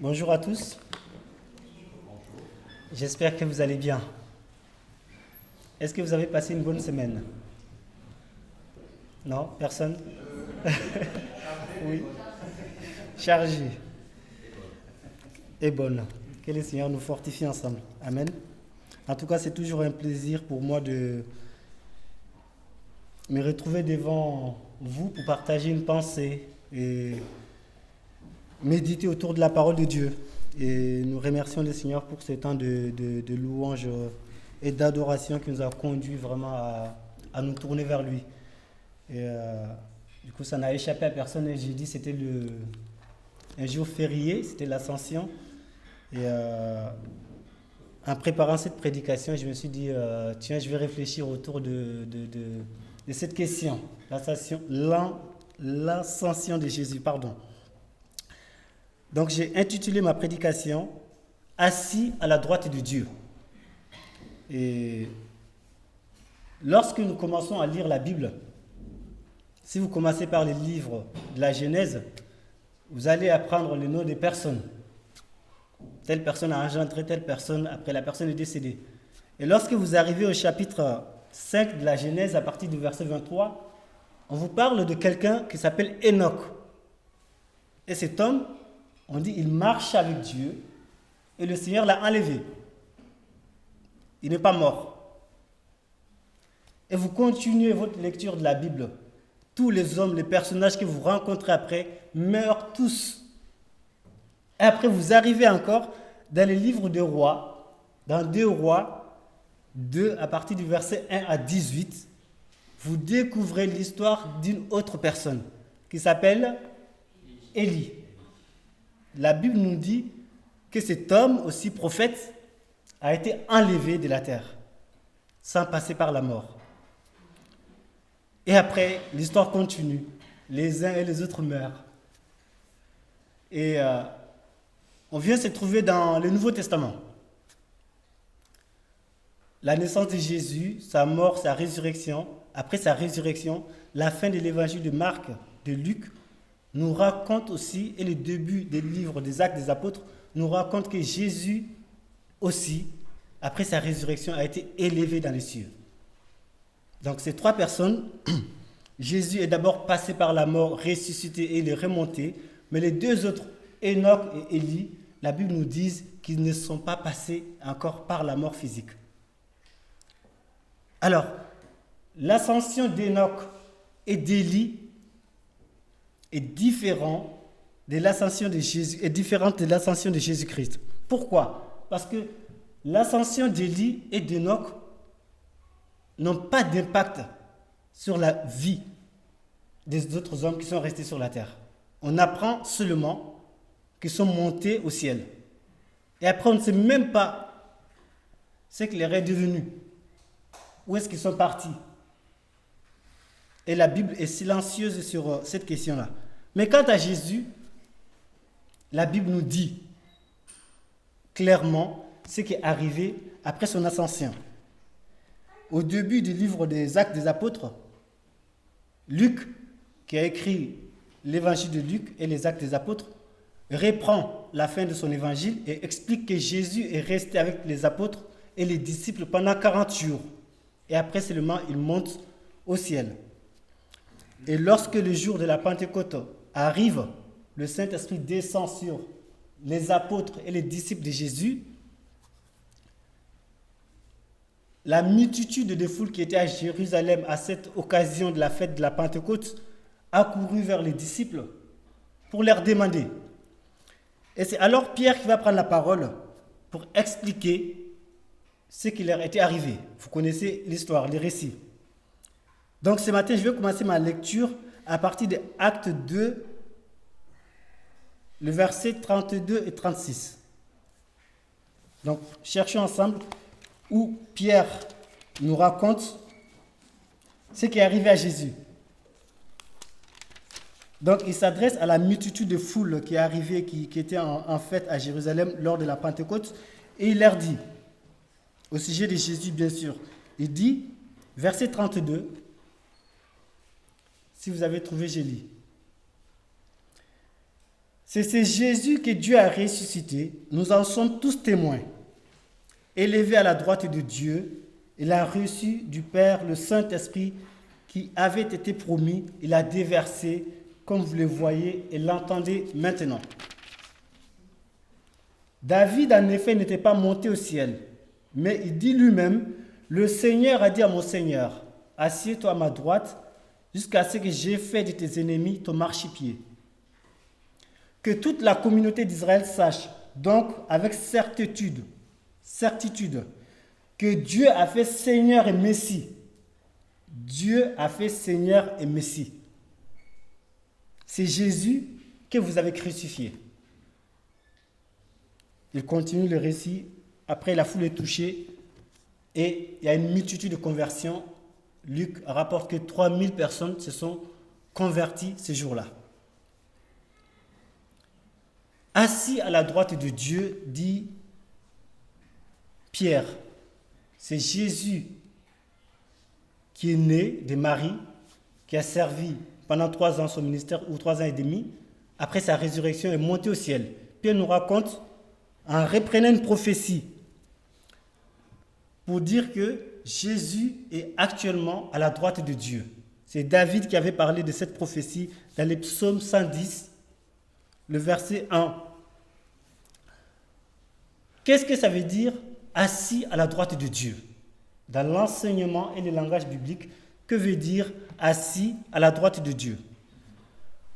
Bonjour à tous, j'espère que vous allez bien. Est-ce que vous avez passé une bonne semaine? Non? Personne? Oui. Chargée et bonne. Que le Seigneur nous fortifie ensemble. Amen. En tout cas, c'est toujours un plaisir pour moi de me retrouver devant vous pour partager une pensée et méditer autour de la parole de Dieu. Et nous remercions le Seigneur pour ce temps de louange et d'adoration qui nous a conduit vraiment à nous tourner vers lui. Et du coup, ça n'a échappé à personne. Et j'ai dit c'était un jour férié, c'était l'Ascension. Et en préparant cette prédication, je me suis dit, tiens, je vais réfléchir autour de cette question, l'ascension de Jésus, pardon. Donc j'ai intitulé ma prédication « Assis à la droite de Dieu ». Et lorsque nous commençons à lire la Bible, si vous commencez par les livres de la Genèse, vous allez apprendre le nom des personnes. Telle personne a engendré telle personne, après la personne est décédée. Et lorsque vous arrivez au chapitre 5 de la Genèse, à partir du verset 23, on vous parle de quelqu'un qui s'appelle Enoch. Et cet homme, on dit, il marche avec Dieu et le Seigneur l'a enlevé. Il n'est pas mort. Et vous continuez votre lecture de la Bible. Tous les hommes, les personnages que vous rencontrez après, meurent tous. Et après, vous arrivez encore dans les livres de rois, dans 2 rois, 2 à partir du verset 1 à 18, vous découvrez l'histoire d'une autre personne qui s'appelle Élie. La Bible nous dit que cet homme, aussi prophète, a été enlevé de la terre, sans passer par la mort. Et après, l'histoire continue. Les uns et les autres meurent. Et on vient se trouver dans le Nouveau Testament. La naissance de Jésus, sa mort, sa résurrection. Après sa résurrection, la fin de l'évangile de Marc, de Luc, nous raconte aussi, et le début des livres des Actes des Apôtres, nous raconte que Jésus aussi, après sa résurrection, a été élevé dans les cieux. Donc ces 3 personnes, Jésus est d'abord passé par la mort, ressuscité et il est remonté, mais les 2 autres, Enoch et Élie, la Bible nous dit qu'ils ne sont pas passés encore par la mort physique. Alors, l'ascension d'Enoch et d'Élie est différente de l'ascension de Jésus-Christ. Pourquoi? Parce que l'ascension d'Élie et d'Enoch n'ont pas d'impact sur la vie des autres hommes qui sont restés sur la terre. On apprend seulement qu'ils sont montés au ciel. Et après, on ne sait même pas ce qu'il leur est devenu. Où est-ce qu'ils sont partis? Et la Bible est silencieuse sur cette question-là. Mais quant à Jésus, la Bible nous dit clairement ce qui est arrivé après son ascension. Au début du livre des Actes des Apôtres, Luc, qui a écrit l'évangile de Luc et les Actes des Apôtres, reprend la fin de son évangile et explique que Jésus est resté avec les apôtres et les disciples pendant 40 jours. Et après seulement, il monte au ciel. Et lorsque le jour de la Pentecôte arrive, le Saint-Esprit descend sur les apôtres et les disciples de Jésus. La multitude de foule qui était à Jérusalem à cette occasion de la fête de la Pentecôte a couru vers les disciples pour leur demander. Et c'est alors Pierre qui va prendre la parole pour expliquer ce qui leur était arrivé. Vous connaissez l'histoire, les récits. Donc ce matin, je vais commencer ma lecture à partir de Acte 2, le verset 32 et 36. Donc, cherchons ensemble où Pierre nous raconte ce qui est arrivé à Jésus. Donc, il s'adresse à la multitude de foule qui est arrivée, qui était en fête à Jérusalem lors de la Pentecôte, et il leur dit, au sujet de Jésus, bien sûr, il dit, verset 32, si vous avez trouvé, je lis. C'est Jésus que Dieu a ressuscité. Nous en sommes tous témoins. Élevé à la droite de Dieu, il a reçu du Père le Saint-Esprit qui avait été promis. Il a déversé, comme vous le voyez et l'entendez maintenant. David, en effet, n'était pas monté au ciel, mais il dit lui-même, « Le Seigneur a dit à mon Seigneur, assieds-toi à ma droite, jusqu'à ce que j'ai fait de tes ennemis ton marchepied. » Que toute la communauté d'Israël sache, donc avec certitude, que Dieu a fait Seigneur et Messie. Dieu a fait Seigneur et Messie. C'est Jésus que vous avez crucifié. Il continue le récit. Après, la foule est touchée et il y a une multitude de conversions. Luc rapporte que 3000 personnes se sont converties ce jour-là. Assis à la droite de Dieu, dit Pierre, c'est Jésus qui est né de Marie, qui a servi pendant 3 ans son ministère, ou 3 ans et demi. Après sa résurrection, est monté au ciel. Pierre nous raconte, en reprenant une prophétie, pour dire que Jésus est actuellement à la droite de Dieu. C'est David qui avait parlé de cette prophétie dans les psaumes 110, le verset 1. Qu'est-ce que ça veut dire assis à la droite de Dieu? Dans l'enseignement et le langage biblique, que veut dire assis à la droite de Dieu?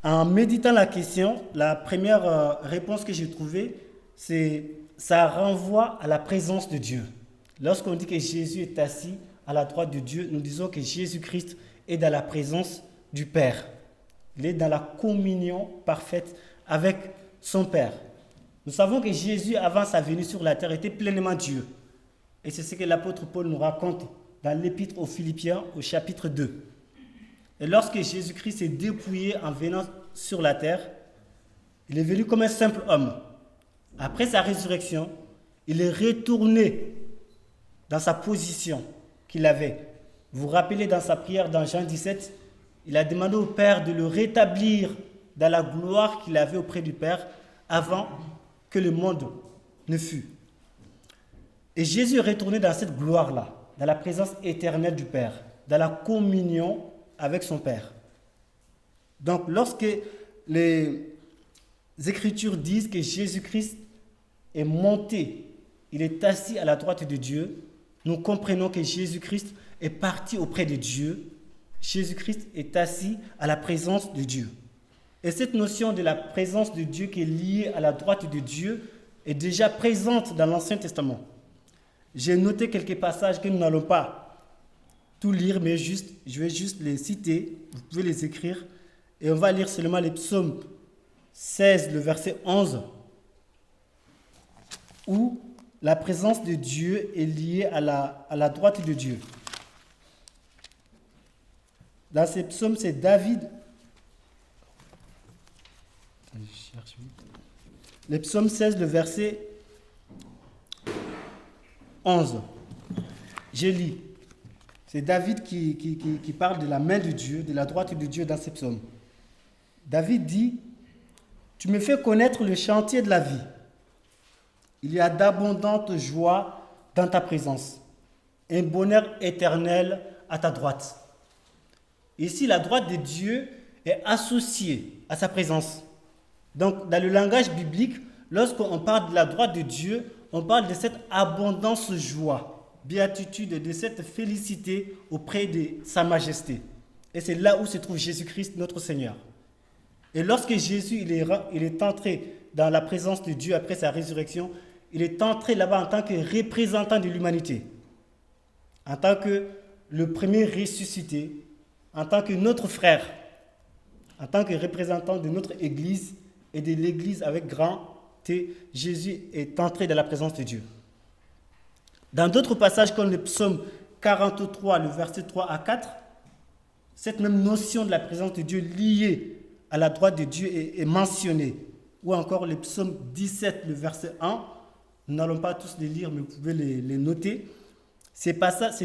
En méditant la question, la première réponse que j'ai trouvée, c'est ça renvoie à la présence de Dieu. Lorsqu'on dit que Jésus est assis à la droite de Dieu, nous disons que Jésus-Christ est dans la présence du Père. Il est dans la communion parfaite avec son Père. Nous savons que Jésus, avant sa venue sur la terre, était pleinement Dieu. Et c'est ce que l'apôtre Paul nous raconte dans l'épître aux Philippiens, au chapitre 2. Et lorsque Jésus-Christ s'est dépouillé en venant sur la terre, il est venu comme un simple homme. Après sa résurrection, il est retourné dans sa position qu'il avait. Vous vous rappelez dans sa prière dans Jean 17, il a demandé au Père de le rétablir dans la gloire qu'il avait auprès du Père avant que le monde ne fût. Et Jésus est retourné dans cette gloire-là, dans la présence éternelle du Père, dans la communion avec son Père. Donc, lorsque les Écritures disent que Jésus-Christ est monté, il est assis à la droite de Dieu, nous comprenons que Jésus-Christ est parti auprès de Dieu. Jésus-Christ est assis à la présence de Dieu. Et cette notion de la présence de Dieu qui est liée à la droite de Dieu est déjà présente dans l'Ancien Testament. J'ai noté quelques passages que nous n'allons pas tout lire, mais je vais juste les citer. Vous pouvez les écrire. Et on va lire seulement les psaumes 16, le verset 11, où la présence de Dieu est liée à la droite de Dieu. Dans ces psaumes, c'est David. Le psaume 16, le verset 11. Je lis. C'est David qui parle de la main de Dieu, de la droite de Dieu dans ces psaumes. David dit, « Tu me fais connaître le chantier de la vie. Il y a d'abondantes joies dans ta présence, un bonheur éternel à ta droite. » Ici, la droite de Dieu est associée à sa présence. Donc, dans le langage biblique, lorsqu'on parle de la droite de Dieu, on parle de cette abondance joie, béatitude, de cette félicité auprès de sa majesté. Et c'est là où se trouve Jésus-Christ, notre Seigneur. Et lorsque Jésus il est entré dans la présence de Dieu après sa résurrection, il est entré là-bas en tant que représentant de l'humanité, en tant que le premier ressuscité, en tant que notre frère, en tant que représentant de notre Église et de l'Église avec grand T, Jésus est entré dans la présence de Dieu. Dans d'autres passages comme le psaume 43, le verset 3 à 4, cette même notion de la présence de Dieu liée à la droite de Dieu est mentionnée. Ou encore le psaume 17, le verset 1, nous n'allons pas tous les lire, mais vous pouvez les noter. Ces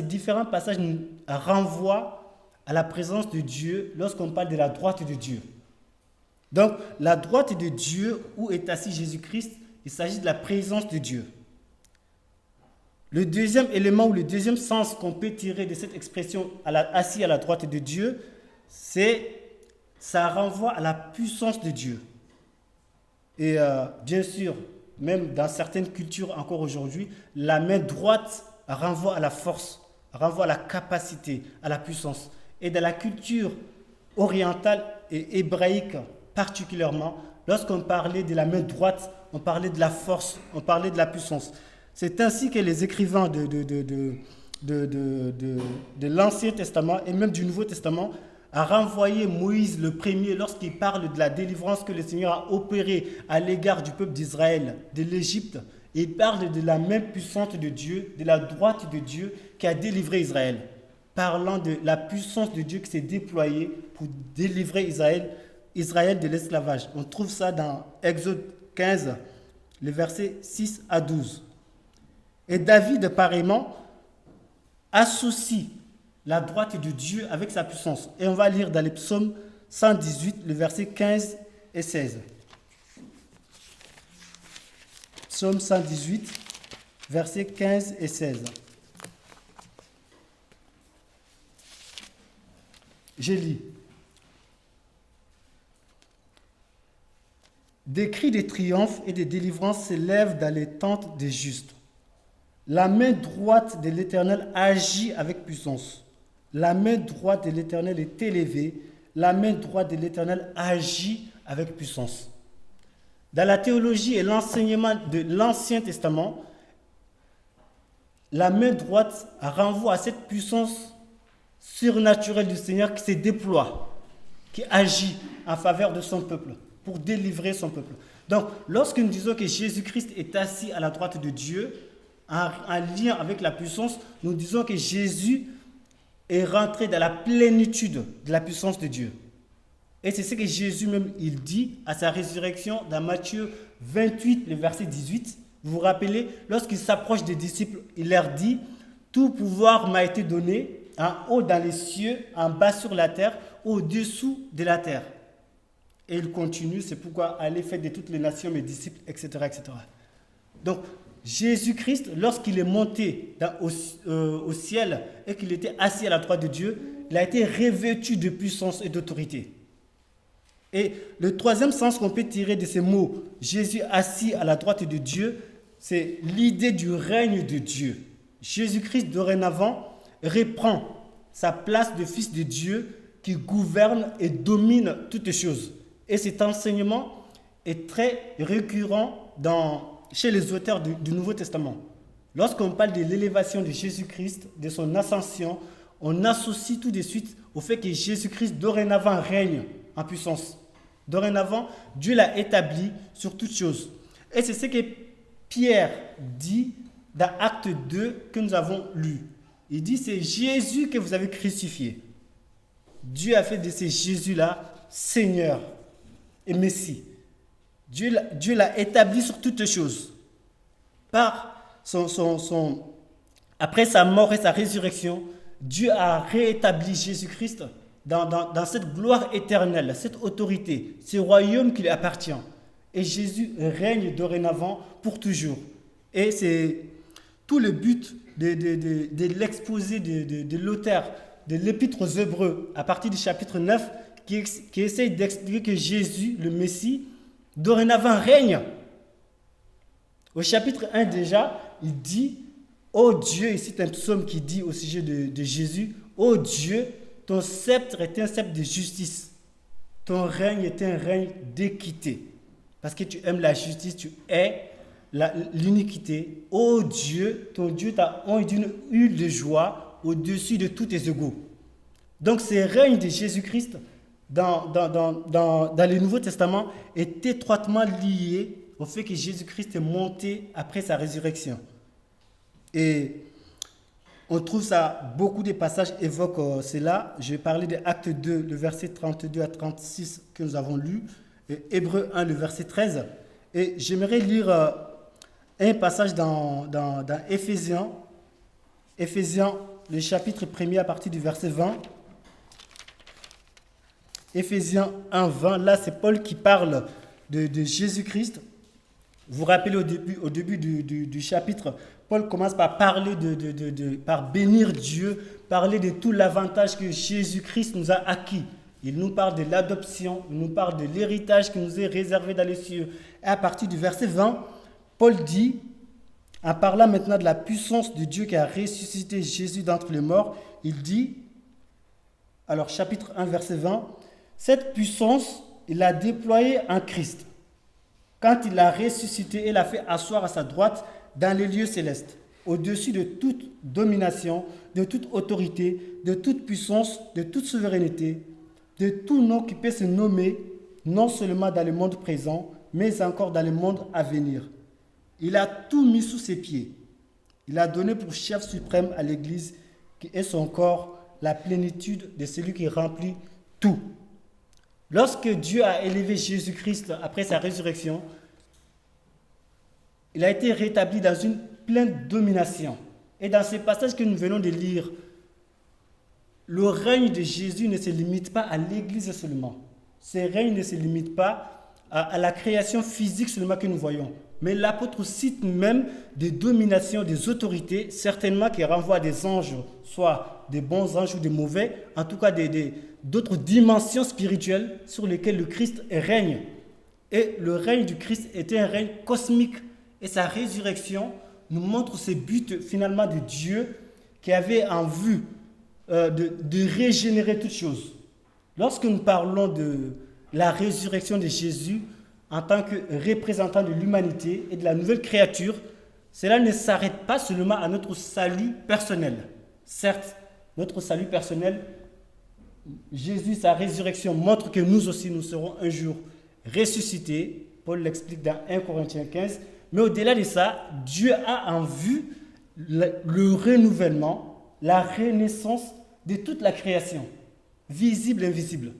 différents passages nous renvoient à la présence de Dieu lorsqu'on parle de la droite de Dieu. Donc, la droite de Dieu, où est assis Jésus-Christ, il s'agit de la présence de Dieu. Le deuxième élément ou le deuxième sens qu'on peut tirer de cette expression assis à la droite de Dieu, ça renvoie à la puissance de Dieu. Et bien sûr, même dans certaines cultures encore aujourd'hui, la main droite renvoie à la force, renvoie à la capacité, à la puissance. Et dans la culture orientale et hébraïque particulièrement, lorsqu'on parlait de la main droite, on parlait de la force, on parlait de la puissance. C'est ainsi que les écrivains de l'Ancien Testament et même du Nouveau Testament a renvoyé Moïse le premier lorsqu'il parle de la délivrance que le Seigneur a opérée à l'égard du peuple d'Israël, de l'Égypte. Il parle de la main puissante de Dieu, de la droite de Dieu qui a délivré Israël, parlant de la puissance de Dieu qui s'est déployée pour délivrer Israël de l'esclavage. On trouve ça dans Exode 15, les versets 6 à 12. Et David, pareillement, associe la droite de Dieu avec sa puissance. Et on va lire dans les psaumes 118, le verset 15 et 16. Psaume 118, versets 15 et 16. Je lis. Des cris de triomphe et de délivrance s'élèvent dans les tentes des justes. La main droite de l'Éternel agit avec puissance. La main droite de l'Éternel est élevée. La main droite de l'Éternel agit avec puissance. Dans la théologie et l'enseignement de l'Ancien Testament, la main droite renvoie à cette puissance surnaturelle du Seigneur qui se déploie, qui agit en faveur de son peuple, pour délivrer son peuple. Donc, lorsque nous disons que Jésus-Christ est assis à la droite de Dieu, en lien avec la puissance, nous disons que Jésus est rentré dans la plénitude de la puissance de Dieu. Et c'est ce que Jésus même il dit à sa résurrection dans Matthieu 28, le verset 18. Vous vous rappelez, lorsqu'il s'approche des disciples, il leur dit « Tout pouvoir m'a été donné en haut dans les cieux, en bas sur la terre, au-dessous de la terre. » Et il continue, c'est pourquoi allez faire de toutes les nations mes disciples, etc. etc. Donc, Jésus-Christ, lorsqu'il est monté au ciel et qu'il était assis à la droite de Dieu, il a été revêtu de puissance et d'autorité. Et le troisième sens qu'on peut tirer de ces mots, Jésus assis à la droite de Dieu, c'est l'idée du règne de Dieu. Jésus-Christ, dorénavant, reprend sa place de fils de Dieu qui gouverne et domine toutes choses. Et cet enseignement est très récurrent chez les auteurs du Nouveau Testament. Lorsqu'on parle de l'élévation de Jésus-Christ, de son ascension, on associe tout de suite au fait que Jésus-Christ dorénavant règne en puissance. Dorénavant, Dieu l'a établi sur toutes choses. Et c'est ce que Pierre dit dans Acte 2 que nous avons lu. Il dit, c'est Jésus que vous avez crucifié. Dieu a fait de ce Jésus-là Seigneur et Messie. Dieu l'a établi sur toutes choses. Après sa mort et sa résurrection, Dieu a réétabli Jésus-Christ dans cette gloire éternelle, cette autorité, ce royaume qui lui appartient. Et Jésus règne dorénavant pour toujours. Et c'est tout le but de l'exposé de l'auteur de l'Épître aux Hébreux, à partir du chapitre 9, qui essaie d'expliquer que Jésus, le Messie, dorénavant règne. Au chapitre 1 déjà, il dit, ô Dieu, ici c'est un psaume qui dit au sujet de Jésus, ô Dieu, ton sceptre est un sceptre de justice, ton règne est un règne d'équité, parce que tu aimes la justice, tu hais l'iniquité. Ô Dieu, ton Dieu t'a oint d'une huile de joie au-dessus de tous tes égaux. Donc ce règne de Jésus-Christ dans le Nouveau Testament est étroitement lié au fait que Jésus-Christ est monté après sa résurrection. Et on trouve ça, beaucoup de passages évoquent cela. Je vais parler de Acte 2, le verset 32 à 36 que nous avons lu, et Hébreux 1, le verset 13. Et j'aimerais lire un passage dans Éphésiens, le chapitre 1er à partir du verset 20. Éphésiens 1:20, là c'est Paul qui parle de Jésus-Christ. Vous vous rappelez au début du chapitre, Paul commence par parler par bénir Dieu, parler de tout l'avantage que Jésus-Christ nous a acquis. Il nous parle de l'adoption, il nous parle de l'héritage qui nous est réservé dans les cieux. Et à partir du verset 20, Paul dit, en parlant maintenant de la puissance de Dieu qui a ressuscité Jésus d'entre les morts, il dit, alors chapitre 1, verset 20, cette puissance, il l'a déployée en Christ, quand il l'a ressuscité et l'a fait asseoir à sa droite dans les lieux célestes, au-dessus de toute domination, de toute autorité, de toute puissance, de toute souveraineté, de tout nom qui peut se nommer, non seulement dans le monde présent, mais encore dans le monde à venir. Il a tout mis sous ses pieds. Il a donné pour chef suprême à l'Église, qui est son corps, la plénitude de celui qui remplit tout. Lorsque Dieu a élevé Jésus-Christ après sa résurrection, il a été rétabli dans une pleine domination. Et dans ce passage que nous venons de lire, le règne de Jésus ne se limite pas à l'Église seulement. Ce règne ne se limite pas à la création physique seulement que nous voyons. Mais l'apôtre cite même des dominations, des autorités, certainement qui renvoient à des anges, soit des bons anges ou des mauvais, en tout cas d'autres dimensions spirituelles sur lesquelles le Christ règne. Et le règne du Christ était un règne cosmique. Et sa résurrection nous montre ce but finalement de Dieu qui avait en vue de régénérer toutes choses. Lorsque nous parlons de la résurrection de Jésus en tant que représentant de l'humanité et de la nouvelle créature, cela ne s'arrête pas seulement à notre salut personnel. Certes, notre salut personnel, Jésus, sa résurrection montre que nous aussi, nous serons un jour ressuscités. Paul l'explique dans 1 Corinthiens 15. Mais au-delà de ça, Dieu a en vue le renouvellement, la renaissance de toute la création, visible et invisible.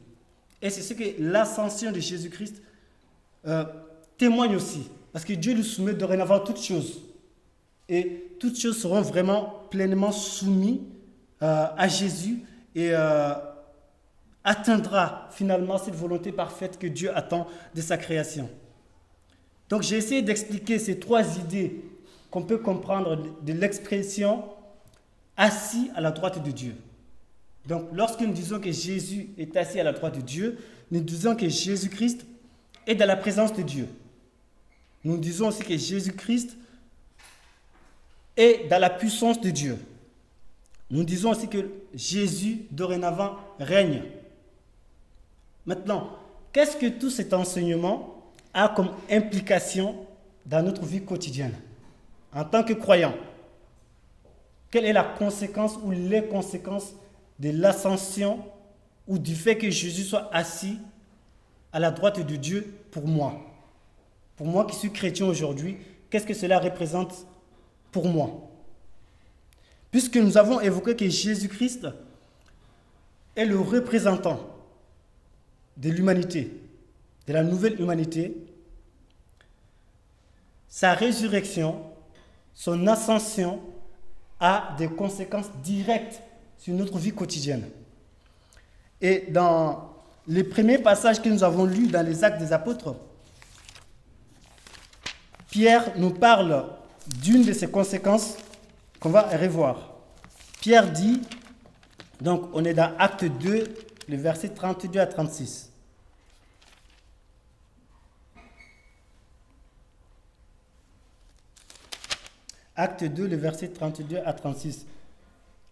Et c'est ce que l'ascension de Jésus-Christ témoigne aussi. Parce que Dieu nous soumet dorénavant toutes choses. Et toutes choses seront vraiment pleinement soumises à Jésus et atteindra finalement cette volonté parfaite que Dieu attend de sa création. Donc j'ai essayé d'expliquer ces trois idées qu'on peut comprendre de l'expression « assis à la droite de Dieu ». Donc lorsque nous disons que Jésus est assis à la droite de Dieu, nous disons que Jésus-Christ est dans la présence de Dieu. Nous disons aussi que Jésus-Christ est dans la puissance de Dieu. Nous disons aussi que Jésus dorénavant règne. Maintenant, qu'est-ce que tout cet enseignement a comme implication dans notre vie quotidienne en tant que croyant? Quelle est la conséquence ou les conséquences de l'ascension ou du fait que Jésus soit assis à la droite de Dieu pour moi? Pour moi qui suis chrétien aujourd'hui, qu'est-ce que cela représente pour moi? Puisque nous avons évoqué que Jésus-Christ est le représentant de l'humanité, de la nouvelle humanité, sa résurrection, son ascension a des conséquences directes sur notre vie quotidienne. Et dans les premiers passages que nous avons lus dans les Actes des Apôtres, Pierre nous parle d'une de ces conséquences qu'on va revoir. Pierre dit, donc on est dans Acte 2, le verset 32 à 36. Acte 2, le verset 32 à 36.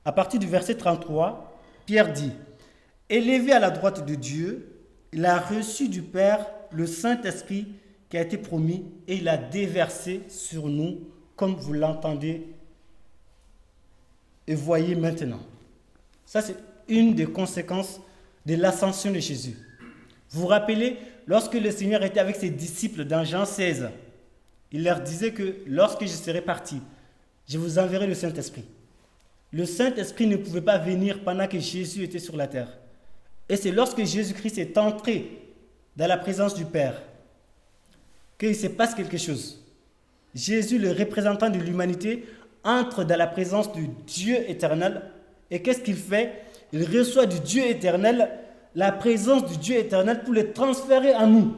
À partir du verset 33, Pierre dit, « Élevé à la droite de Dieu, il a reçu du Père le Saint-Esprit qui a été promis et il a déversé sur nous, comme vous l'entendez et voyez maintenant. » Ça, c'est une des conséquences de l'ascension de Jésus. Vous vous rappelez, lorsque le Seigneur était avec ses disciples dans Jean 16, il leur disait que lorsque je serai parti, je vous enverrai le Saint-Esprit. Le Saint-Esprit ne pouvait pas venir pendant que Jésus était sur la terre. Et c'est lorsque Jésus-Christ est entré dans la présence du Père qu'il se passe quelque chose. Jésus, le représentant de l'humanité, entre dans la présence du Dieu éternel. Et qu'est-ce qu'il fait? Il reçoit du Dieu éternel la présence du Dieu éternel pour les transférer à nous.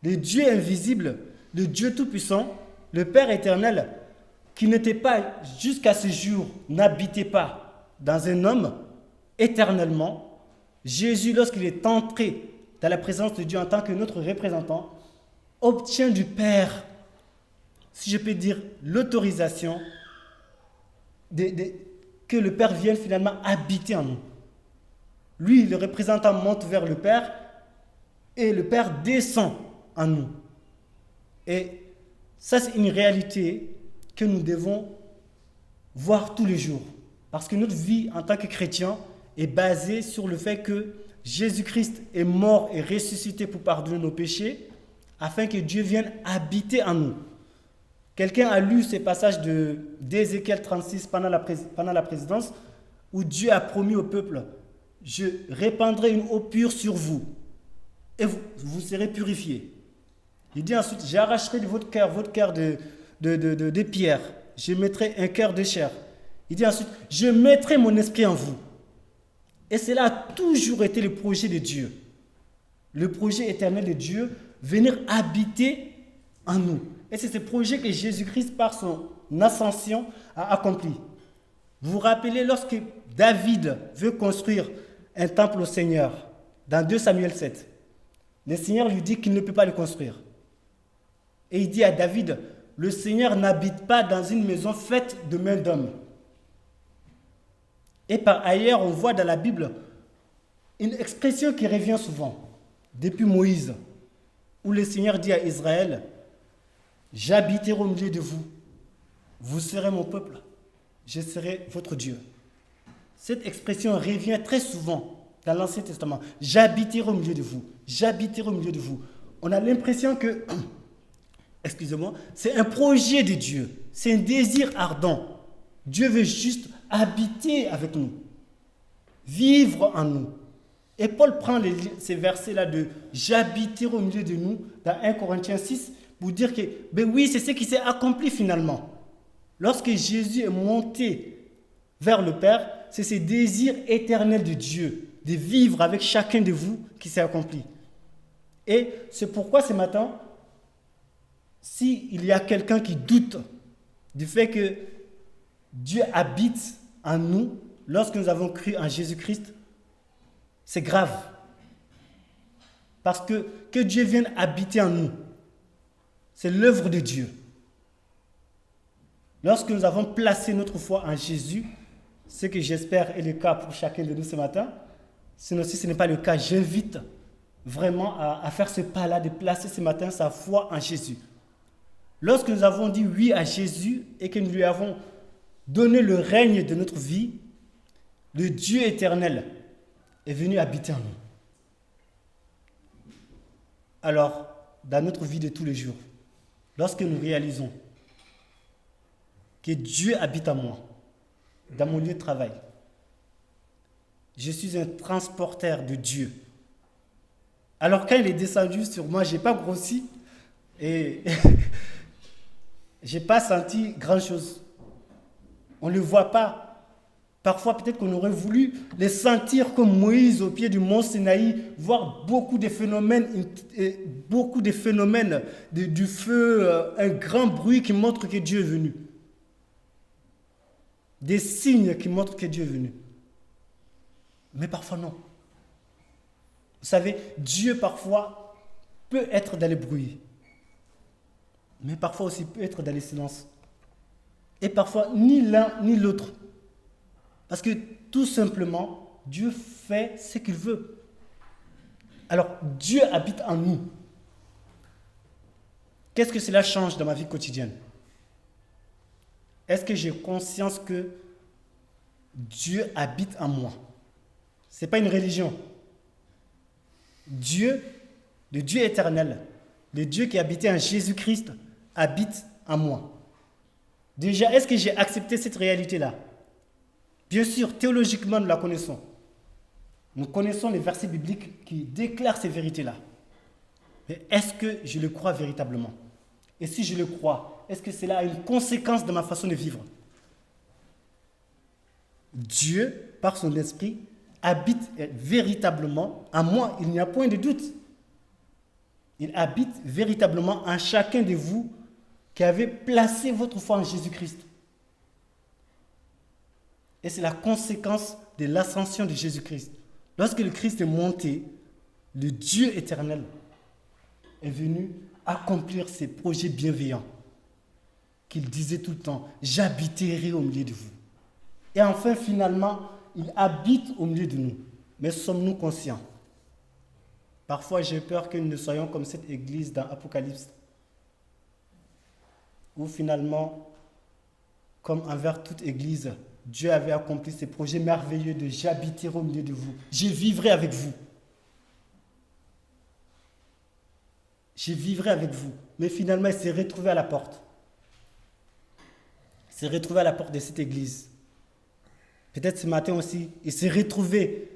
Le Dieu invisible, le Dieu tout-puissant, le Père éternel, qui n'était pas jusqu'à ce jour, n'habitait pas dans un homme éternellement. Jésus, lorsqu'il est entré dans la présence de Dieu en tant que notre représentant, obtient du Père, si je peux dire, l'autorisation que le Père vienne finalement habiter en nous. Lui, le représentant, monte vers le Père et le Père descend en nous. Et ça, c'est une réalité que nous devons voir tous les jours. Parce que notre vie en tant que chrétien est basée sur le fait que Jésus-Christ est mort et ressuscité pour pardonner nos péchés, afin que Dieu vienne habiter en nous. Quelqu'un a lu ces passages d'Ézéchiel 36 pendant la présidence, où Dieu a promis au peuple: je répandrai une eau pure sur vous, et vous serez purifiés. Il dit ensuite: j'arracherai de votre cœur de pierre, je mettrai un cœur de chair. Il dit ensuite: je mettrai mon esprit en vous. Et cela a toujours été le projet de Dieu. Le projet éternel de Dieu, venir habiter en nous. Et c'est ce projet que Jésus-Christ, par son ascension, a accompli. Vous vous rappelez lorsque David veut construire un temple au Seigneur, dans 2 Samuel 7, le Seigneur lui dit qu'il ne peut pas le construire. Et il dit à David: le Seigneur n'habite pas dans une maison faite de main d'homme. Et par ailleurs, on voit dans la Bible une expression qui revient souvent, depuis Moïse, où le Seigneur dit à Israël: j'habiterai au milieu de vous, vous serez mon peuple, je serai votre Dieu. Cette expression revient très souvent dans l'Ancien Testament. J'habiterai au milieu de vous, j'habiterai au milieu de vous. On a l'impression que, excusez-moi, c'est un projet de Dieu, c'est un désir ardent. Dieu veut juste habiter avec nous, vivre en nous. Et Paul prend ces versets-là de « j'habiterai au milieu de nous » dans 1 Corinthiens 6 pour dire que, ben oui, c'est ce qui s'est accompli finalement. Lorsque Jésus est monté vers le Père, c'est ce désir éternel de Dieu, de vivre avec chacun de vous qui s'est accompli. Et c'est pourquoi ce matin, s'il y a quelqu'un qui doute du fait que Dieu habite en nous lorsque nous avons cru en Jésus-Christ, c'est grave. Parce que Dieu vienne habiter en nous, c'est l'œuvre de Dieu. Lorsque nous avons placé notre foi en Jésus, ce que j'espère est le cas pour chacun de nous ce matin, sinon si ce n'est pas le cas, j'invite vraiment à faire ce pas-là, de placer ce matin sa foi en Jésus. Lorsque nous avons dit oui à Jésus et que nous lui avons donné le règne de notre vie, le Dieu éternel est venu habiter en nous. Alors, dans notre vie de tous les jours, lorsque nous réalisons que Dieu habite en moi, dans mon lieu de travail, je suis un transporteur de Dieu. Alors quand il est descendu sur moi, je n'ai pas grossi et je n'ai pas senti grand-chose. On ne le voit pas. Parfois, peut-être qu'on aurait voulu les sentir comme Moïse au pied du mont Sinaï, voir beaucoup de phénomènes du feu, un grand bruit qui montre que Dieu est venu. Des signes qui montrent que Dieu est venu. Mais parfois non. Vous savez, Dieu parfois peut être dans les bruits, mais parfois aussi peut être dans les silences. Et parfois ni l'un ni l'autre. Parce que tout simplement, Dieu fait ce qu'il veut. Alors, Dieu habite en nous. Qu'est-ce que cela change dans ma vie quotidienne? Est-ce que j'ai conscience que Dieu habite en moi? Ce n'est pas une religion. Dieu, le Dieu éternel, le Dieu qui habitait en Jésus-Christ, habite en moi. Déjà, est-ce que j'ai accepté cette réalité-là? Bien sûr, théologiquement, nous la connaissons. Nous connaissons les versets bibliques qui déclarent ces vérités-là. Mais est-ce que je le crois véritablement? Et si je le crois, est-ce que cela a une conséquence dans ma façon de vivre? Dieu, par son esprit, habite véritablement, à moi, il n'y a point de doute. Il habite véritablement en chacun de vous qui avez placé votre foi en Jésus-Christ. Et c'est la conséquence de l'ascension de Jésus-Christ. Lorsque le Christ est monté, le Dieu éternel est venu accomplir ses projets bienveillants. Qu'il disait tout le temps, j'habiterai au milieu de vous. Et enfin, finalement, il habite au milieu de nous. Mais sommes-nous conscients? Parfois, j'ai peur que nous ne soyons comme cette église dans Apocalypse, où finalement, comme envers toute église, Dieu avait accompli ses projets merveilleux de j'habiterai au milieu de vous. Je vivrai avec vous. Je vivrai avec vous. Mais finalement, il s'est retrouvé à la porte. Il s'est retrouvé à la porte de cette église. Peut-être ce matin aussi, il s'est retrouvé,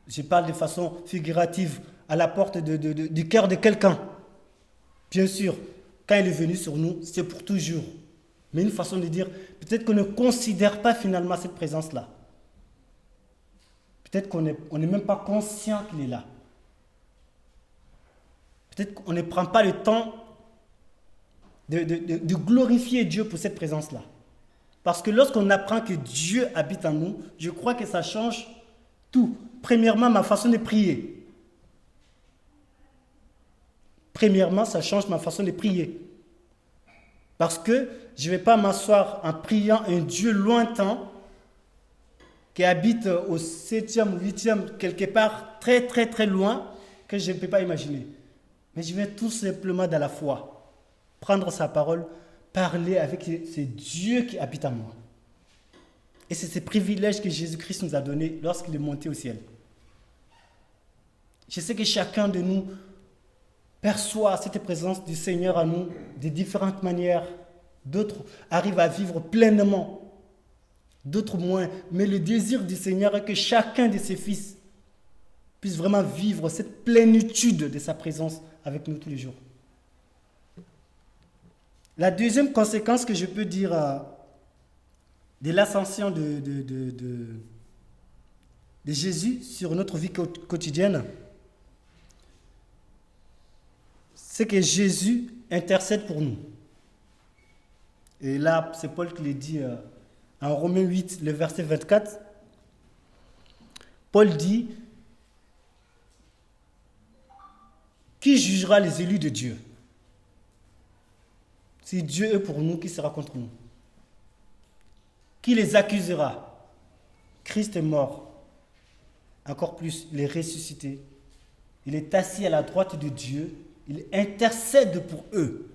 je parle de façon figurative, à la porte du cœur de quelqu'un. Bien sûr, quand il est venu sur nous, c'est pour toujours. Mais une façon de dire, peut-être qu'on ne considère pas finalement cette présence-là. Peut-être qu'on n'est même pas conscient qu'il est là. Peut-être qu'on ne prend pas le temps de glorifier Dieu pour cette présence-là. Parce que lorsqu'on apprend que Dieu habite en nous, je crois que ça change tout. Premièrement, ma façon de prier. Premièrement, ça change ma façon de prier. Parce que je ne vais pas m'asseoir en priant un Dieu lointain qui habite au 7e ou 8e, quelque part très très très loin, que je ne peux pas imaginer. Mais je vais tout simplement dans la foi, prendre sa parole, parler avec ce Dieu qui habite en moi. Et c'est ce privilège que Jésus-Christ nous a donné lorsqu'il est monté au ciel. Je sais que chacun de nous perçoit cette présence du Seigneur en nous de différentes manières. D'autres arrivent à vivre pleinement, d'autres moins. Mais le désir du Seigneur est que chacun de ses fils puisse vraiment vivre cette plénitude de sa présence avec nous tous les jours. La deuxième conséquence que je peux dire de l'ascension de Jésus sur notre vie quotidienne, c'est que Jésus intercède pour nous. Et là, c'est Paul qui le dit en Romains 8, le verset 24. Paul dit, « Qui jugera les élus de Dieu? Si Dieu est pour nous, qui sera contre nous? Qui les accusera? Christ est mort. Encore plus, il est ressuscité. Il est assis à la droite de Dieu. Il intercède pour eux. »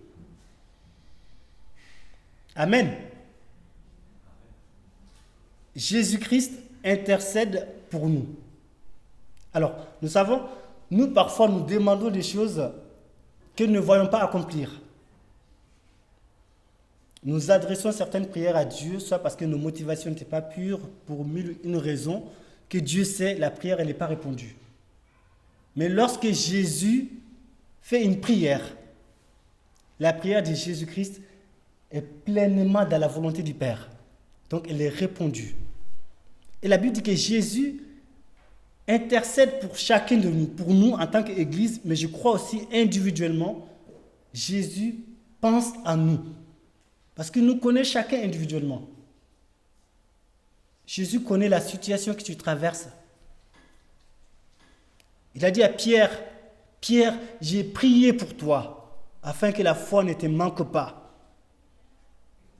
Amen. Jésus-Christ intercède pour nous. Alors, nous savons, nous parfois nous demandons des choses que nous ne voyons pas accomplir. Nous adressons certaines prières à Dieu, soit parce que nos motivations n'étaient pas pures, pour une raison, que Dieu sait, la prière n'est pas répondue. Mais lorsque Jésus fait une prière, la prière de Jésus-Christ est pleinement dans la volonté du Père. Donc, elle est répondue. Et la Bible dit que Jésus intercède pour chacun de nous, pour nous en tant qu'Église, mais je crois aussi individuellement, Jésus pense à nous. Parce qu'il nous connaît chacun individuellement. Jésus connaît la situation que tu traverses. Il a dit à Pierre, « Pierre, j'ai prié pour toi, afin que la foi ne te manque pas. »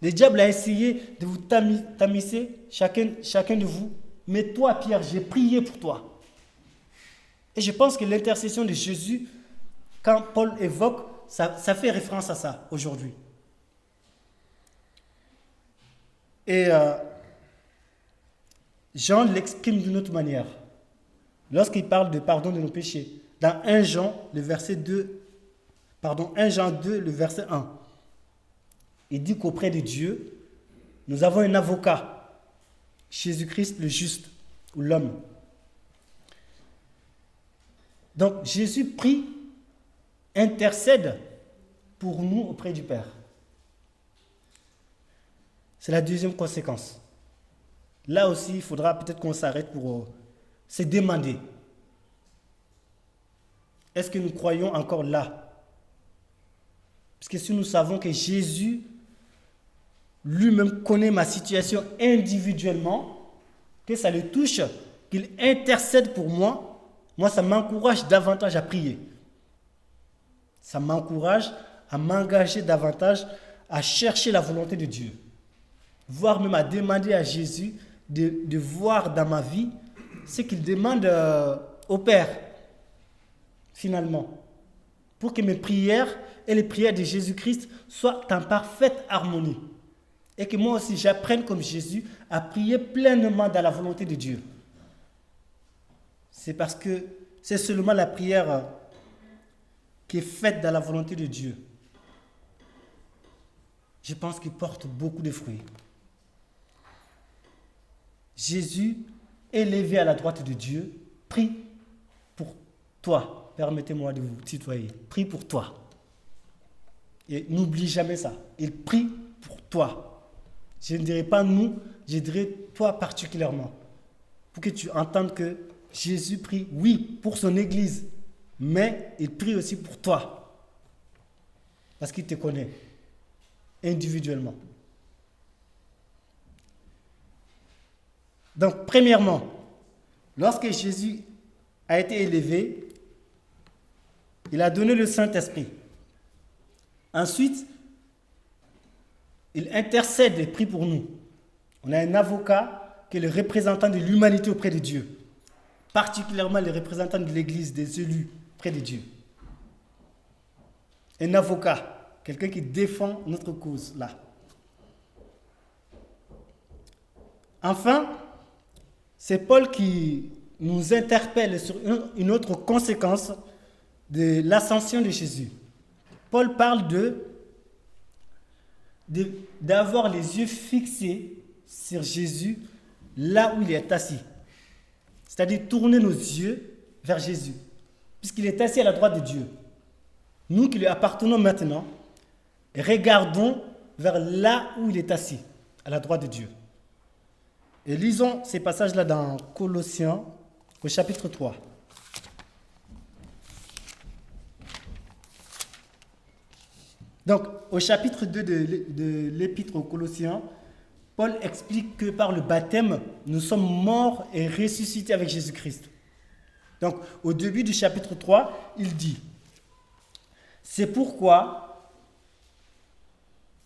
Le diable a essayé de vous tamiser, chacun de vous. Mais toi, Pierre, j'ai prié pour toi. Et je pense que l'intercession de Jésus, quand Paul évoque, ça fait référence à ça aujourd'hui. Et Jean l'exprime d'une autre manière. Lorsqu'il parle de pardon de nos péchés. Dans 1 Jean, 1 Jean 2, le verset 1. Il dit qu'auprès de Dieu, nous avons un avocat, Jésus-Christ le juste, ou l'homme. Donc Jésus prie, intercède pour nous auprès du Père. C'est la deuxième conséquence. là aussi, il faudra peut-être qu'on s'arrête pour se demander, est-ce que nous croyons encore là? Parce que si nous savons que Jésus lui-même connaît ma situation individuellement, que ça le touche, qu'il intercède pour moi, moi ça m'encourage davantage à prier. Ça m'encourage à m'engager davantage à chercher la volonté de Dieu. Voire même à demander à Jésus de voir dans ma vie ce qu'il demande au Père, finalement. Pour que mes prières et les prières de Jésus-Christ soient en parfaite harmonie. Et que moi aussi j'apprenne comme Jésus à prier pleinement dans la volonté de Dieu. C'est parce que c'est seulement la prière qui est faite dans la volonté de Dieu. Je pense qu'il porte beaucoup de fruits. Jésus, élevé à la droite de Dieu, prie pour toi. Permettez-moi de vous tutoyer. Prie pour toi. Et n'oublie jamais ça. Il prie pour toi. Je ne dirais pas nous, je dirais toi particulièrement. Pour que tu entendes que Jésus prie, oui, pour son Église, mais il prie aussi pour toi. Parce qu'il te connaît individuellement. Donc, premièrement, lorsque Jésus a été élevé, il a donné le Saint-Esprit. Ensuite, il intercède et prie pour nous. On a un avocat qui est le représentant de l'humanité auprès de Dieu, particulièrement le représentant de l'Église, des élus près de Dieu. Un avocat, quelqu'un qui défend notre cause là. Enfin, c'est Paul qui nous interpelle sur une autre conséquence de l'ascension de Jésus. Paul parle d'avoir les yeux fixés sur Jésus là où il est assis. C'est-à-dire tourner nos yeux vers Jésus, puisqu'il est assis à la droite de Dieu. Nous qui lui appartenons maintenant, regardons vers là où il est assis, à la droite de Dieu. Et lisons ces passages-là dans Colossiens, au chapitre 3. Donc, au chapitre 2 de l'épître aux Colossiens, Paul explique que par le baptême, nous sommes morts et ressuscités avec Jésus-Christ. Donc, au début du chapitre 3, il dit, c'est pourquoi...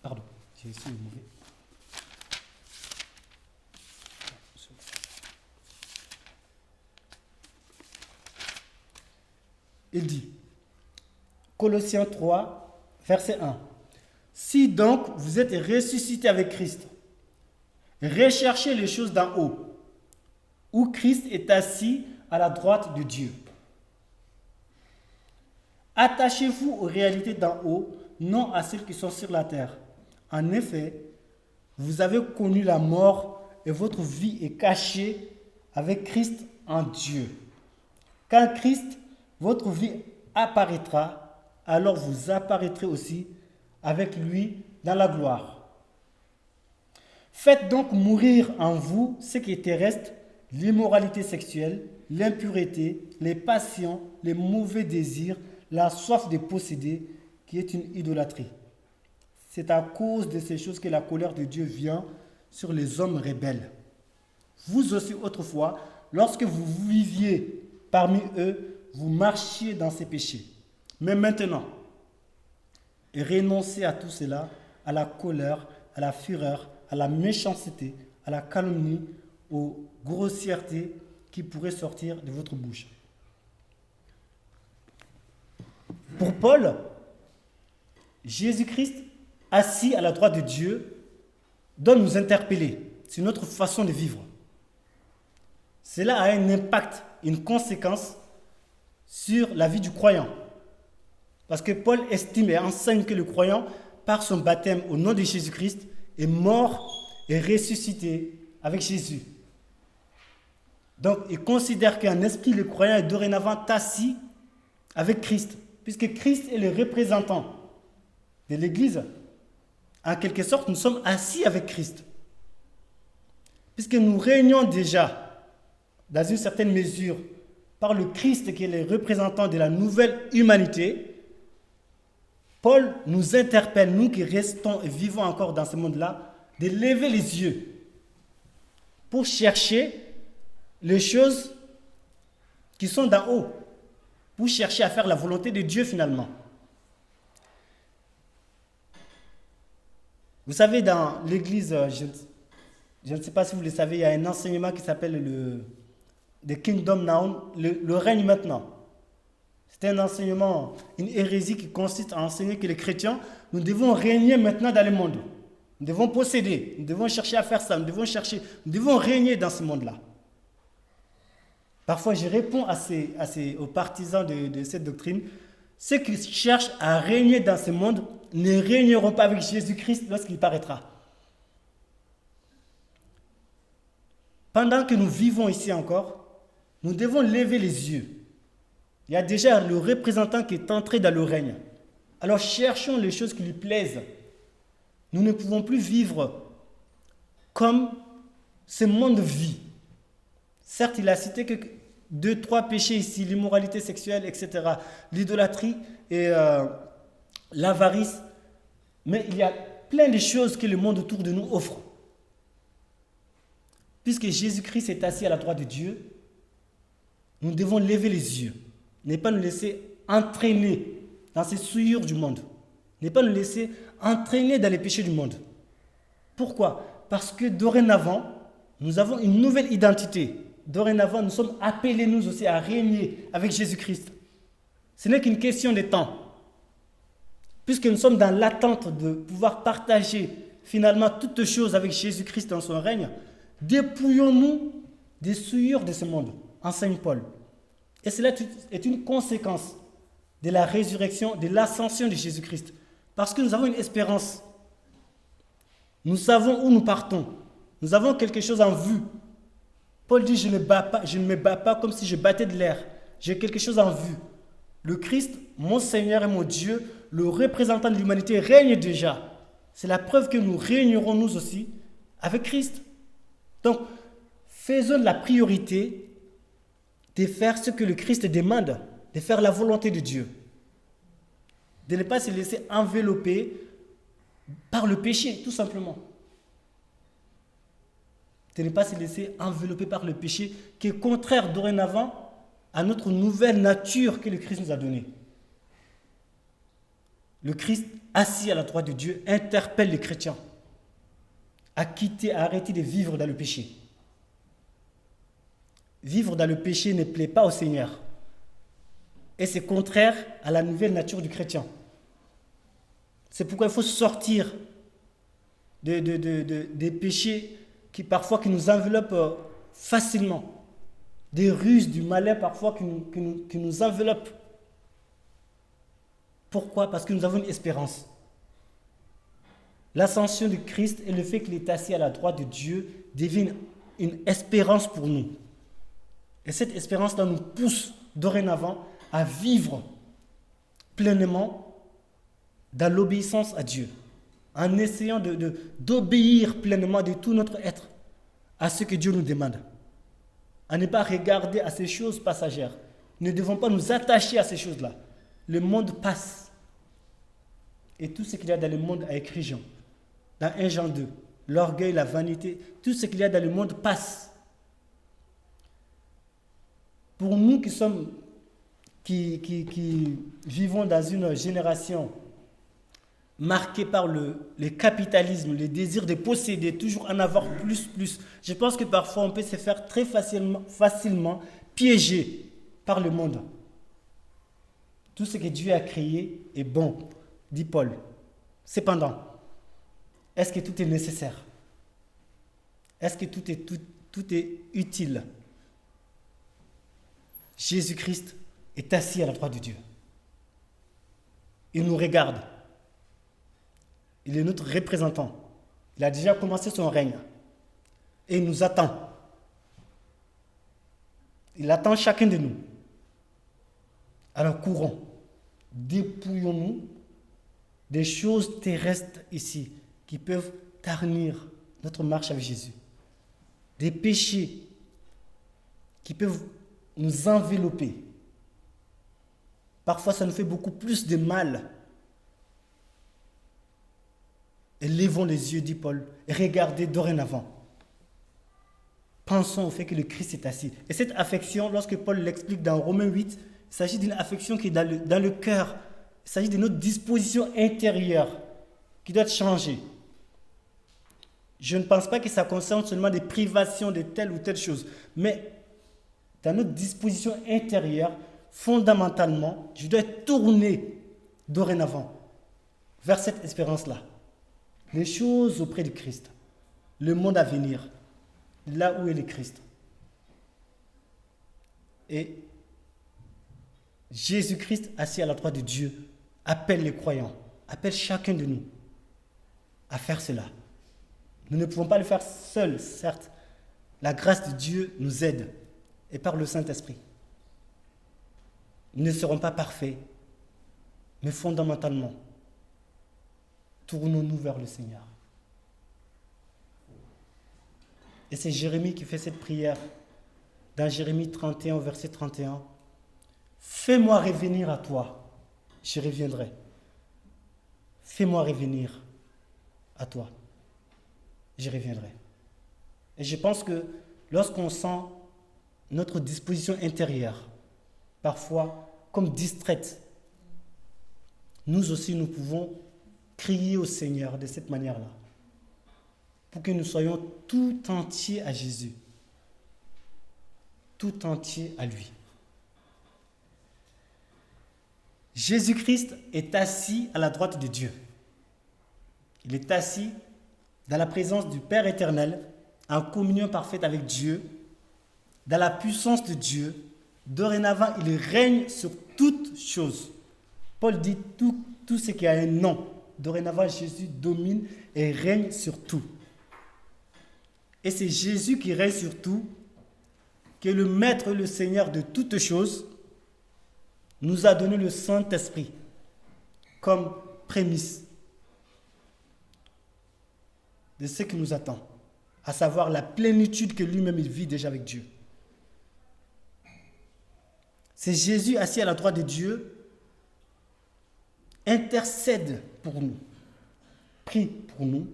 Pardon, j'ai essayé de mauvais. Il dit, Colossiens 3, verset 1. Si donc vous êtes ressuscités avec Christ, recherchez les choses d'en haut, où Christ est assis à la droite de Dieu. Attachez-vous aux réalités d'en haut, non à celles qui sont sur la terre. En effet, vous avez connu la mort et votre vie est cachée avec Christ en Dieu. Quand Christ, votre vie apparaîtra, alors vous apparaîtrez aussi avec lui dans la gloire. Faites donc mourir en vous ce qui est terrestre, l'immoralité sexuelle, l'impureté, les passions, les mauvais désirs, la soif de posséder, qui est une idolâtrie. C'est à cause de ces choses que la colère de Dieu vient sur les hommes rebelles. Vous aussi autrefois, lorsque vous viviez parmi eux, vous marchiez dans ces péchés. Mais maintenant, renoncez à tout cela, à la colère, à la fureur, à la méchanceté, à la calomnie, aux grossièretés qui pourraient sortir de votre bouche. Pour Paul, Jésus-Christ, assis à la droite de Dieu, doit nous interpeller sur notre façon de vivre. Cela a un impact, une conséquence sur la vie du croyant. Parce que Paul estime et enseigne que le croyant, par son baptême au nom de Jésus-Christ, est mort et ressuscité avec Jésus. Donc, il considère qu'en esprit, le croyant est dorénavant assis avec Christ, puisque Christ est le représentant de l'Église. En quelque sorte, nous sommes assis avec Christ. puisque nous régnons déjà, dans une certaine mesure, par le Christ qui est le représentant de la nouvelle humanité, Paul nous interpelle, nous qui restons et vivons encore dans ce monde-là, de lever les yeux pour chercher les choses qui sont d'en haut, pour chercher à faire la volonté de Dieu finalement. Vous savez, dans l'église, je ne sais pas si vous le savez, il y a un enseignement qui s'appelle le Kingdom Now, le règne maintenant. C'est un enseignement, une hérésie qui consiste à enseigner que les chrétiens, nous devons régner maintenant dans le monde. Nous devons posséder, nous devons chercher à faire ça, nous devons régner dans ce monde-là. Parfois, je réponds aux partisans de cette doctrine. Ceux qui cherchent à régner dans ce monde ne régneront pas avec Jésus-Christ lorsqu'il paraîtra. Pendant que nous vivons ici encore, nous devons lever les yeux. Il y a déjà le représentant qui est entré dans le règne. Alors cherchons les choses qui lui plaisent. Nous ne pouvons plus vivre comme ce monde vit. Certes, il a cité que 2-3 péchés ici, l'immoralité sexuelle, etc., l'idolâtrie et l'avarice. Mais il y a plein de choses que le monde autour de nous offre. Puisque Jésus-Christ est assis à la droite de Dieu, nous devons lever les yeux. Ne pas nous laisser entraîner dans ces souillures du monde. Ne pas nous laisser entraîner dans les péchés du monde. Pourquoi? Parce que dorénavant, nous avons une nouvelle identité. Dorénavant, nous sommes appelés nous aussi à régner avec Jésus-Christ. Ce n'est qu'une question de temps. Puisque nous sommes dans l'attente de pouvoir partager finalement toutes choses avec Jésus-Christ dans son règne, dépouillons-nous des souillures de ce monde, enseigne Paul. Et cela est une conséquence de la résurrection, de l'ascension de Jésus-Christ. Parce que nous avons une espérance. Nous savons où nous partons. Nous avons quelque chose en vue. Paul dit, je ne me bats pas comme si je battais de l'air. J'ai quelque chose en vue. Le Christ, mon Seigneur et mon Dieu, le représentant de l'humanité, règne déjà. C'est la preuve que nous régnerons nous aussi avec Christ. Donc, faisons de la priorité de faire ce que le Christ demande, de faire la volonté de Dieu. De ne pas se laisser envelopper par le péché, tout simplement. De ne pas se laisser envelopper par le péché qui est contraire dorénavant à notre nouvelle nature que le Christ nous a donnée. Le Christ, assis à la droite de Dieu, interpelle les chrétiens à quitter, à arrêter de vivre dans le péché. Vivre dans le péché ne plaît pas au Seigneur. Et c'est contraire à la nouvelle nature du chrétien. C'est pourquoi il faut sortir des péchés qui nous enveloppent facilement. Des ruses du malin parfois qui nous enveloppent. Pourquoi? Parce que nous avons une espérance. L'ascension de Christ et le fait qu'il est assis à la droite de Dieu devient une espérance pour nous. Et cette espérance-là nous pousse dorénavant à vivre pleinement dans l'obéissance à Dieu, en essayant d'obéir pleinement de tout notre être à ce que Dieu nous demande, à ne pas regarder à ces choses passagères. Nous ne devons pas nous attacher à ces choses-là. Le monde passe. Et tout ce qu'il y a dans le monde a écrit Jean. Dans 1 Jean 2, l'orgueil, la vanité, tout ce qu'il y a dans le monde passe. Pour nous qui vivons dans une génération marquée par le capitalisme, le désir de posséder, toujours en avoir plus, je pense que parfois on peut se faire très facilement piéger par le monde. Tout ce que Dieu a créé est bon, dit Paul. Cependant, est-ce que tout est nécessaire? Est-ce que tout est utile? Jésus-Christ est assis à la droite de Dieu. Il nous regarde. Il est notre représentant. Il a déjà commencé son règne. Et il nous attend. Il attend chacun de nous. Alors courons. Dépouillons-nous des choses terrestres ici qui peuvent ternir notre marche avec Jésus. des péchés qui peuvent nous envelopper. Parfois, ça nous fait beaucoup plus de mal. Et levons les yeux, dit Paul, et regardez dorénavant. Pensons au fait que le Christ est assis. Et cette affection, lorsque Paul l'explique dans Romains 8, il s'agit d'une affection qui est dans le cœur. Il s'agit de notre disposition intérieure qui doit changer. Je ne pense pas que ça concerne seulement des privations de telle ou telle chose, mais dans notre disposition intérieure, fondamentalement, je dois être tourné dorénavant vers cette espérance-là. Les choses auprès du Christ, le monde à venir, là où est le Christ. Et Jésus-Christ, assis à la droite de Dieu, appelle les croyants, appelle chacun de nous à faire cela. Nous ne pouvons pas le faire seuls, certes. La grâce de Dieu nous aide, et par le Saint-Esprit. Nous ne serons pas parfaits, mais fondamentalement, tournons-nous vers le Seigneur. Et c'est Jérémie qui fait cette prière dans Jérémie 31, verset 31. Fais-moi revenir à toi, je reviendrai. Fais-moi revenir à toi, je reviendrai. Et je pense que lorsqu'on sent notre disposition intérieure, parfois comme distraite, nous aussi nous pouvons crier au Seigneur de cette manière-là, pour que nous soyons tout entiers à Jésus, tout entiers à lui. Jésus-Christ est assis à la droite de Dieu. Il est assis dans la présence du Père éternel, en communion parfaite avec Dieu, dans la puissance de Dieu. Dorénavant, il règne sur toutes choses. Paul dit tout ce qui a un nom. Dorénavant, Jésus domine et règne sur tout. Et c'est Jésus qui règne sur tout, qui est le Maître, le Seigneur de toutes choses, nous a donné le Saint-Esprit comme prémisse de ce qui nous attend, à savoir la plénitude que lui-même il vit déjà avec Dieu. C'est Jésus assis à la droite de Dieu, intercède pour nous, prie pour nous,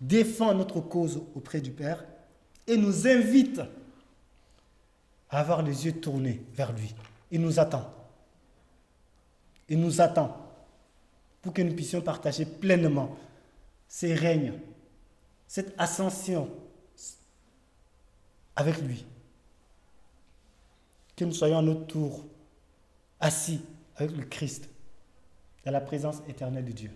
défend notre cause auprès du Père et nous invite à avoir les yeux tournés vers lui. Il nous attend. Il nous attend pour que nous puissions partager pleinement ses règnes, cette ascension avec lui. Que nous soyons à notre tour assis avec le Christ dans la présence éternelle de Dieu.